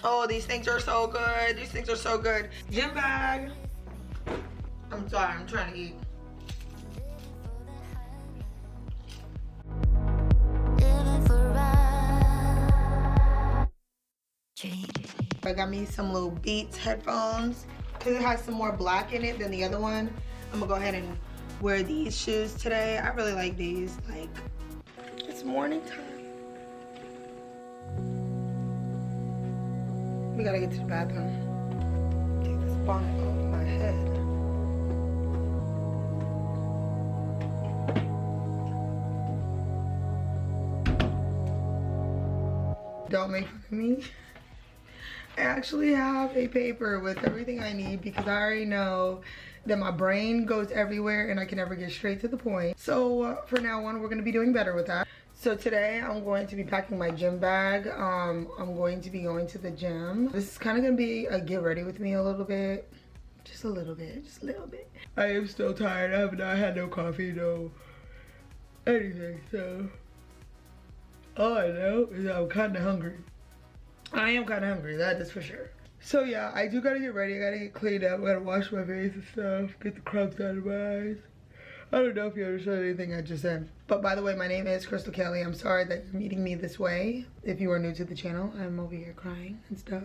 Oh, these things are so good. These things are so good. Gym bag. I'm sorry, I'm trying to eat. I got me some little Beats headphones because it has some more black in it than the other one. I'm gonna go ahead and wear these shoes today. I really like these. Like, it's morning time. We gotta get to the bathroom. Take this bonnet off my head. Don't make fun of me. I actually have a paper with everything I need because I already know that my brain goes everywhere and I can never get straight to the point. So for now on, we're gonna be doing better with that. So today I'm going to be packing my gym bag. I'm going to be going to the gym. This is kind of gonna be a get ready with me a little bit. Just a little bit, just a little bit. I am still tired. I have not had no coffee, no anything, so all I know is I'm kind of hungry. I am kind of hungry, that is for sure. So yeah, I do gotta get ready. I gotta get cleaned up. I gotta wash my face and stuff. Get the crumbs out of my eyes. I don't know if you understood anything I just said. But by the way, my name is Crystal Kelly. I'm sorry that you're meeting me this way. If you are new to the channel, I'm over here crying and stuff.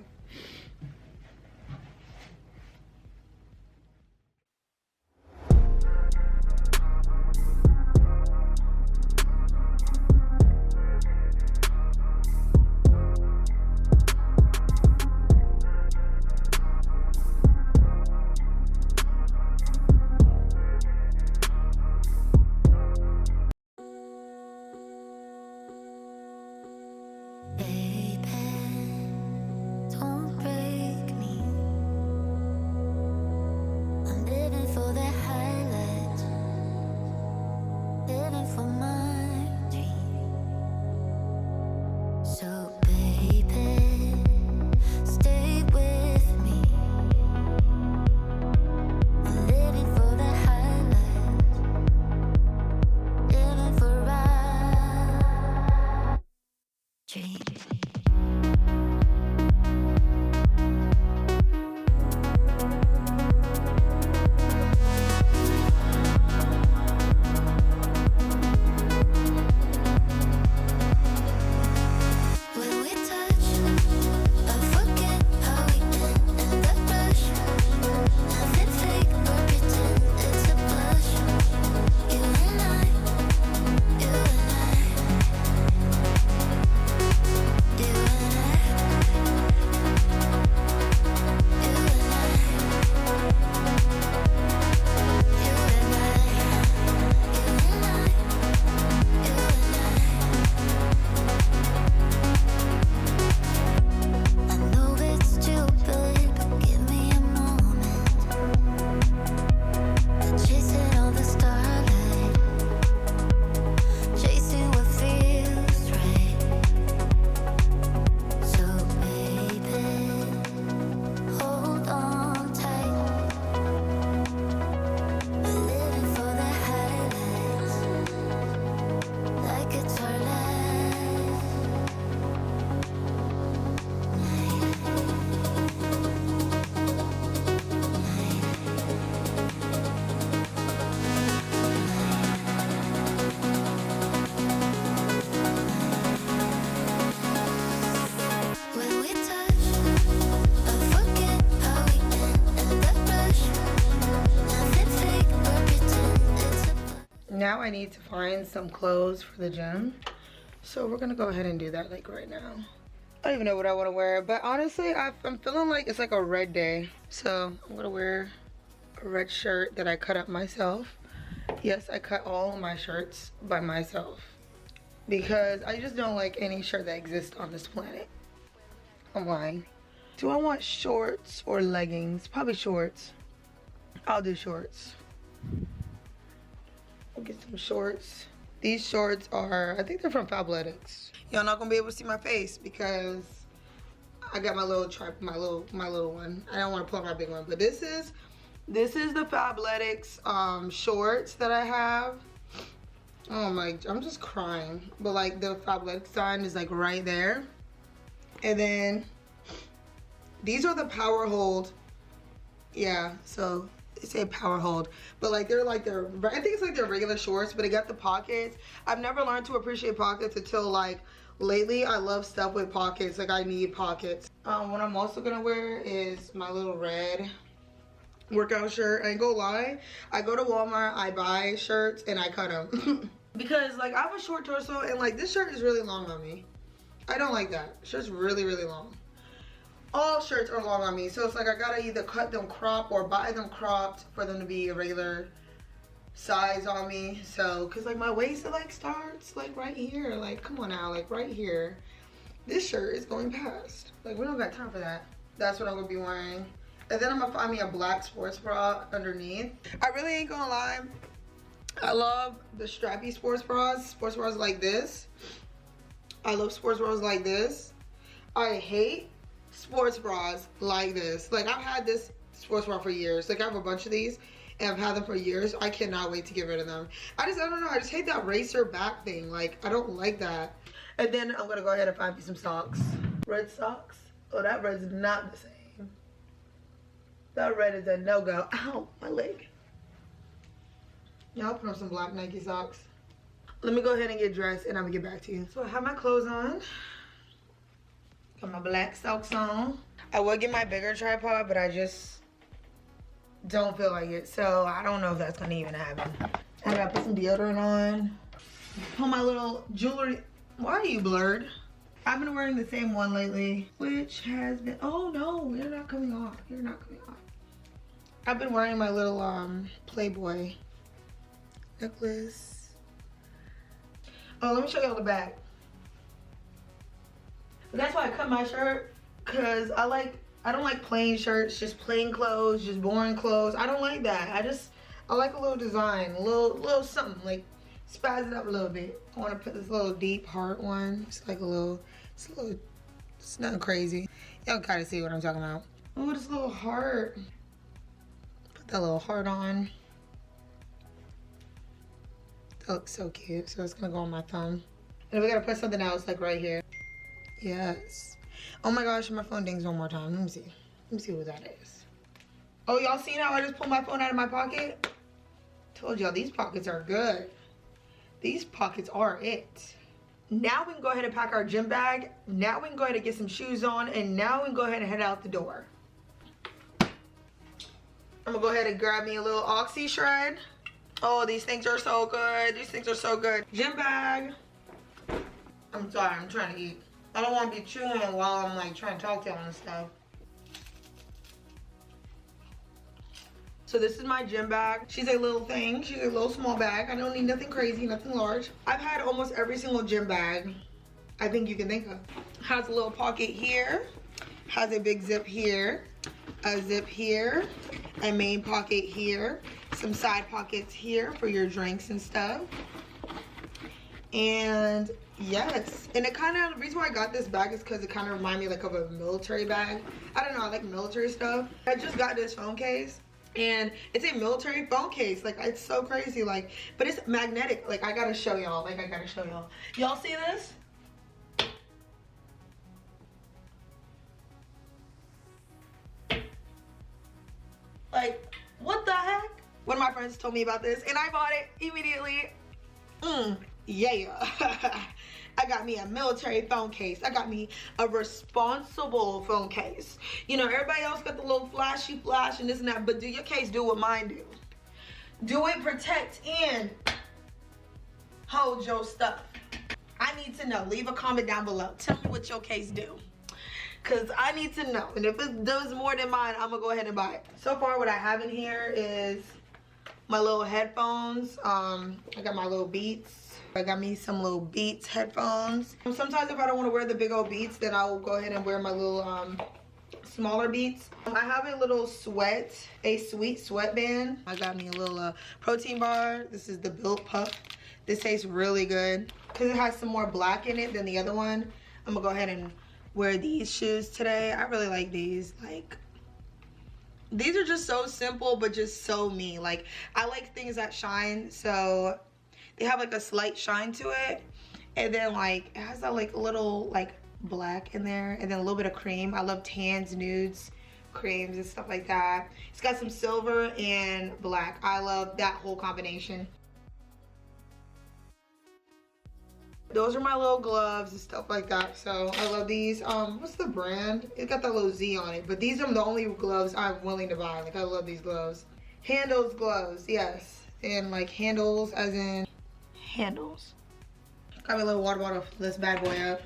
Now I need to find some clothes for the gym. So we're gonna go ahead and do that like right now. I don't even know what I want to wear, but honestly I'm feeling like it's like a red day. So I'm gonna wear a red shirt that I cut up myself. Yes, I cut all of my shirts by myself because I just don't like any shirt that exists on this planet. I'm lying. Do I want shorts or leggings? Probably shorts. I'll do shorts. I'll get some shorts. These shorts are, I think they're from Fabletics. Y'all not gonna be able to see my face because I got my little my little one. I don't want to pull out my big one, but this is the Fabletics shorts that I have. Oh my, I'm just crying. But like the Fabletics sign is like right there. And then These are the power hold. Yeah, so they say power hold, but like they're I think it's like their regular shorts, but they got the pockets. I've never learned to appreciate pockets until like lately. I love stuff with pockets. Like I need pockets. What I'm also gonna wear is my little red workout shirt. I ain't gonna lie, I go to Walmart, I buy shirts and I cut them because like I have a short torso and like this shirt is really long on me. I don't like that. Shirt's really long. All shirts are long on me, so it's like I gotta either cut them crop or buy them cropped for them to be a regular size on me. So cause like my waist like starts like right here, like come on now, like right here. This shirt is going past, like we don't got time for that. That's what I'm gonna be wearing. And then I'm gonna find me a black sports bra underneath. I really ain't gonna lie, I love the strappy sports bras like this. I love sports bras like this. I hate sports bras like this. Like I've had this sports bra for years. Like I have a bunch of these and I've had them for years. I cannot wait to get rid of them. I don't know, I just hate that racer back thing. Like I don't like that. And then I'm gonna go ahead and find me some socks. Red socks. Oh, that red's not the same. That red is a no-go. Ow, my leg. Yeah, I'll put on some black Nike socks. Let me go ahead and get dressed and I'm gonna get back to you. So I have my clothes on. Got my black socks on. I would get my bigger tripod, but I just don't feel like it. So I don't know if that's gonna even happen. I gotta put some deodorant on. Put my little jewelry. Why are you blurred? I've been wearing the same one lately, which has been, oh no, you're not coming off. You're not coming off. I've been wearing my little Playboy necklace. Oh, let me show y'all the back. But that's why I cut my shirt, cause I don't like plain shirts, just plain clothes, just boring clothes. I don't like that. I like a little design, a little something, like spaz it up a little bit. I want to put this little deep heart one. It's nothing crazy. Y'all gotta see what I'm talking about. Oh, this little heart. Put that little heart on. That looks so cute. So it's gonna go on my thumb. And we gotta put something else like right here. Yes. Oh my gosh, my phone dings one more time. Let me see. Let me see what that is. Oh, y'all seen how I just pulled my phone out of my pocket? Told y'all these pockets are good. These pockets are it. Now we can go ahead and pack our gym bag. Now we can go ahead and get some shoes on. And now we can go ahead and head out the door. I'm gonna go ahead and grab me a little Oxy Shred. Oh, these things are so good. These things are so good. Gym bag. I'm sorry, I'm trying to eat. I don't want to be chewing while I'm like trying to talk to y'all and stuff. So this is my gym bag. She's a little thing. She's a little small bag. I don't need nothing crazy, nothing large. I've had almost every single gym bag I think you can think of. Has a little pocket here. Has a big zip here. A zip here. A main pocket here. Some side pockets here for your drinks and stuff. And yes, and it kind of, the reason why I got this bag is because it kind of reminds me like of a military bag. I don't know, I like military stuff. I just got this phone case and it's a military phone case. Like it's so crazy, like, but it's magnetic. Like I gotta show y'all, Y'all see this? Like, what the heck? One of my friends told me about this and I bought it immediately. Yeah. I got me a military phone case. I got me a responsible phone case. You know, everybody else got the little flashy flash and this and that, but do your case do what mine do. Do it protect and hold your stuff. I need to know. Leave a comment down below. Tell me what your case do. Cause I need to know. And if it does more than mine, I'm gonna go ahead and buy it. So far what I have in here is my little headphones. I got my little Beats. I got me some little Beats headphones. Sometimes if I don't want to wear the big old Beats, then I'll go ahead and wear my little smaller Beats. I have a little sweet sweatband. I got me a little protein bar. This is the Built Puff. This tastes really good because it has some more black in it than the other one. I'm gonna go ahead and wear these shoes today. I really like these. Like, these are just so simple but just so me. Like, I like things that shine, so they have like a slight shine to it, and then like it has that like little like black in there, and then a little bit of cream. I love tans, nudes, creams and stuff like that. It's got some silver and black. I love that whole combination. Those are my little gloves and stuff like that. So I love these. What's the brand? It got that little Z on it, but these are the only gloves I'm willing to buy. Like, I love these gloves. Handles gloves, yes. And like handles as in handles. Got me a little water bottle, fill this bad boy up.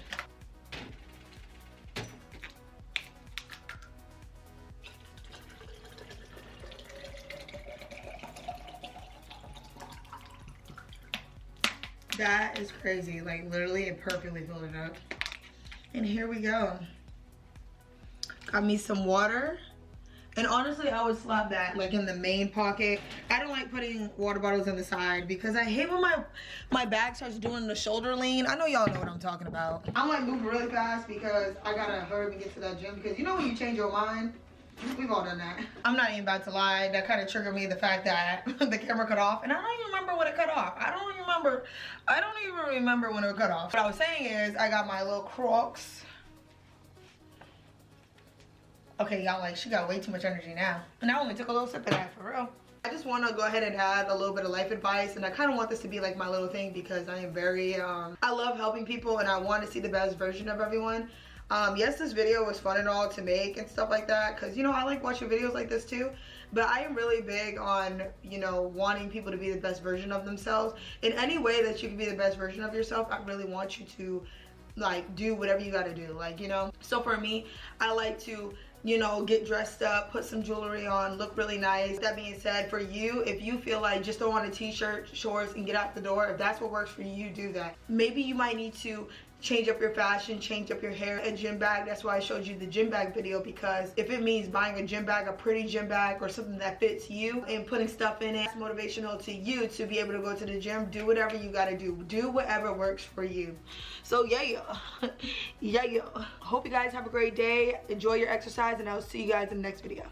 That is crazy. Like, literally it perfectly filled it up. And here we go. Got me some water. And honestly, I would slap that like in the main pocket. I don't like putting water bottles on the side because I hate when my bag starts doing the shoulder lean. I know y'all know what I'm talking about. I'm like moving really fast because I gotta hurry and get to that gym, because you know when you change your mind? We've all done that. I'm not even about to lie. That kind of triggered me, the fact that the camera cut off. And I don't even remember when it cut off. I don't even remember when it cut off. What I was saying is, I got my little Crocs. Okay, y'all, like, she got way too much energy now. And I only took a little sip of that, for real. I just want to go ahead and add a little bit of life advice, and I kind of want this to be like my little thing because I am very, I love helping people and I want to see the best version of everyone. Yes, this video was fun and all to make and stuff like that, because, you know, I like watching videos like this too, but I am really big on, you know, wanting people to be the best version of themselves. In any way that you can be the best version of yourself, I really want you to, like, do whatever you got to do, like, you know. So for me, I like to, you know, get dressed up, put some jewelry on, look really nice. That being said, for you, if you feel like just throw on a t-shirt, shorts, and get out the door, if that's what works for you, do that. Maybe you might need to change up your fashion, change up your hair, a gym bag. That's why I showed you the gym bag video, because if it means buying a gym bag, a pretty gym bag, or something that fits you and putting stuff in it, it's motivational to you to be able to go to the gym. Do whatever you gotta do. Do whatever works for you. So yeah, yeah. Hope you guys have a great day. Enjoy your exercise, and I'll see you guys in the next video.